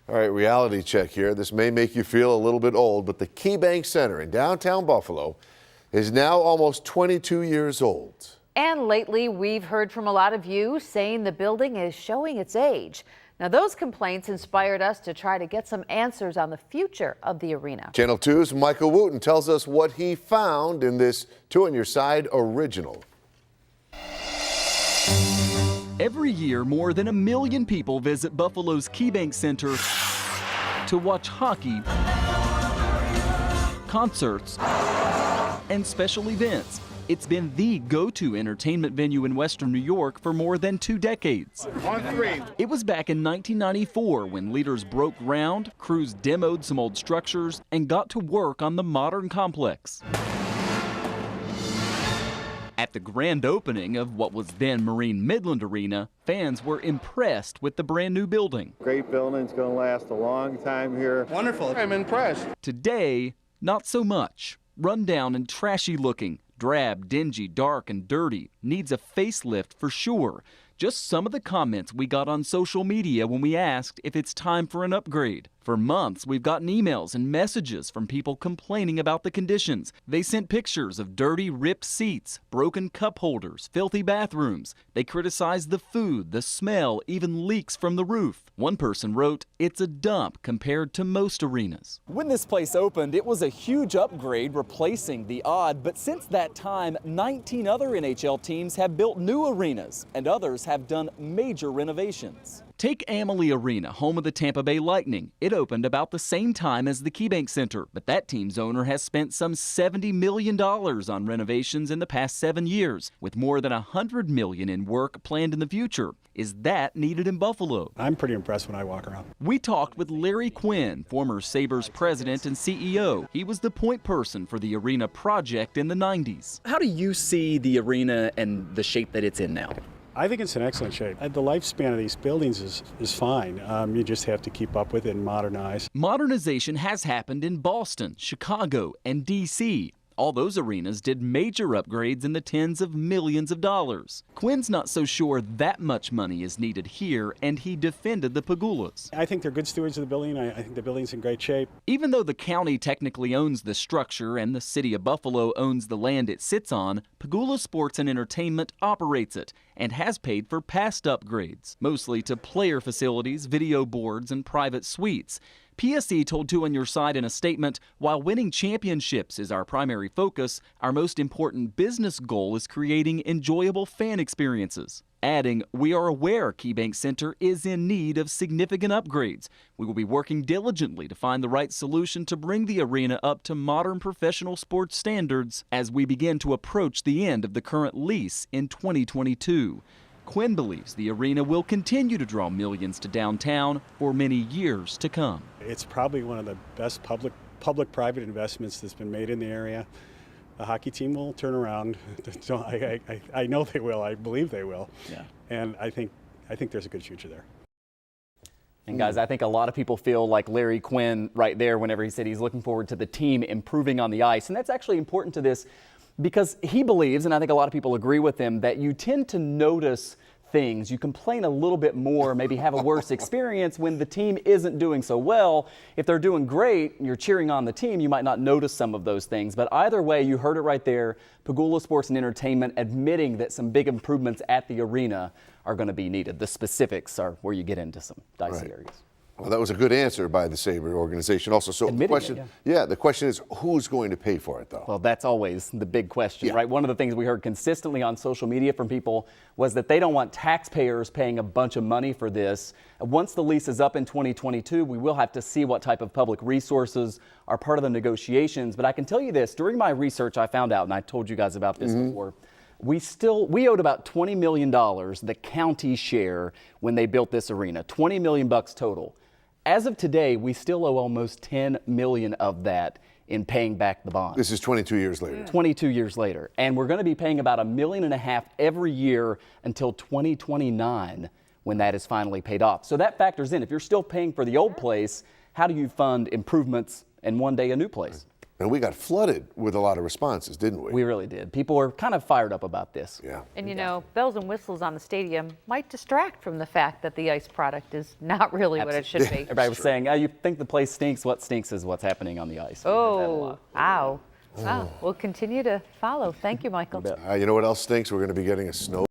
All right, reality check here. This may make you feel a little bit old, but the KeyBank Center in downtown Buffalo is now almost 22 years old. And lately, we've heard from a lot of you saying the building is showing its age. Now, those complaints inspired us to try to get some answers on the future of the arena. Channel 2's Michael Wooten tells us what he found in this Two on Your Side original. Every year, more than 1 million people visit Buffalo's KeyBank Center to watch hockey, concerts, and special events. It's been the go-to entertainment venue in Western New York for more than 2 decades. It was back in 1994 when leaders broke ground, crews demoed some old structures, and got to work on the modern complex. At the grand opening of what was then Marine Midland Arena, fans were impressed with the brand new building. Great building, it's going to last a long time here. Wonderful, I'm impressed. Today, not so much. Run down and trashy looking, drab, dingy, dark, and dirty. Needs a facelift for sure. Just some of the comments we got on social media when we asked if it's time for an upgrade. For months, we've gotten emails and messages from people complaining about the conditions. They sent pictures of dirty, ripped seats, broken cup holders, filthy bathrooms. They criticized the food, the smell, even leaks from the roof. One person wrote, "It's a dump compared to most arenas." When this place opened, it was a huge upgrade, replacing the odd, but since that time, 19 other NHL teams have built new arenas, and others have done major renovations. Take Amalie Arena, home of the Tampa Bay Lightning. It opened about the same time as the KeyBank Center, but that team's owner has spent some $70 million on renovations in the past 7 years, with more than $100 million in work planned in the future. Is that needed in Buffalo? I'm pretty impressed when I walk around. We talked with Larry Quinn, former Sabres president and CEO. He was the point person for the arena project in the 90s. How do you see the arena and the shape that it's in now? I think it's in excellent shape. The lifespan of these buildings is fine. You just have to keep up with it and modernize. Modernization has happened in Boston, Chicago, and D.C. All those arenas did major upgrades in the tens of millions of dollars. Quinn's not so sure that much money is needed here, and he defended the Pagulas. I think they're good stewards of the building. I think the building's in great shape. Even though the county technically owns the structure and the city of Buffalo owns the land it sits on, Pagula Sports and Entertainment operates it and has paid for past upgrades, mostly to player facilities, video boards, and private suites. PSE told Two on Your Side in a statement, while winning championships is our primary focus, our most important business goal is creating enjoyable fan experiences. Adding, we are aware KeyBank Center is in need of significant upgrades. We will be working diligently to find the right solution to bring the arena up to modern professional sports standards as we begin to approach the end of the current lease in 2022. Quinn believes the arena will continue to draw millions to downtown for many years to come. It's probably one of the best public-private investments that's been made in the area. The hockey team will turn around. I know they will. I believe they will. Yeah. And I think there's a good future there. And guys, I think a lot of people feel like Larry Quinn right there whenever he said he's looking forward to the team improving on the ice. And that's actually important to this because he believes, and I think a lot of people agree with him, that you tend to notice things. You complain a little bit more, maybe have a worse experience when the team isn't doing so well. If they're doing great, you're cheering on the team, you might not notice some of those things. But either way, you heard it right there. Pagula Sports and Entertainment admitting that some big improvements at the arena are going to be needed. The specifics are where you get into some dicey areas. Well, that was a good answer by the Sabre organization also. So the question, the question is, who's going to pay for it, though? Well, that's always the big question, right? One of the things we heard consistently on social media from people was that they don't want taxpayers paying a bunch of money for this. Once the lease is up in 2022, we will have to see what type of public resources are part of the negotiations. But I can tell you this, during my research, I found out, and I told you guys about this before, we owed about $20 million, the county share, when they built this arena, $20 million total. As of today, we still owe almost $10 million of that in paying back the bond. This is 22 years later. 22 years later. And we're going to be paying about $1.5 million every year until 2029 when that is finally paid off. So that factors in. If you're still paying for the old place, how do you fund improvements and one day a new place? And we got flooded with a lot of responses, didn't we? We really did. People were kind of fired up about this. Yeah. And you know, bells and whistles on the stadium might distract from the fact that the ice product is not really what it should be. Everybody was saying, you think the place stinks. What stinks is what's happening on the ice. We heard that a Oh, lot. ow. Wow. We'll continue to follow. Thank you, Michael. You know what else stinks? We're going to be getting a snow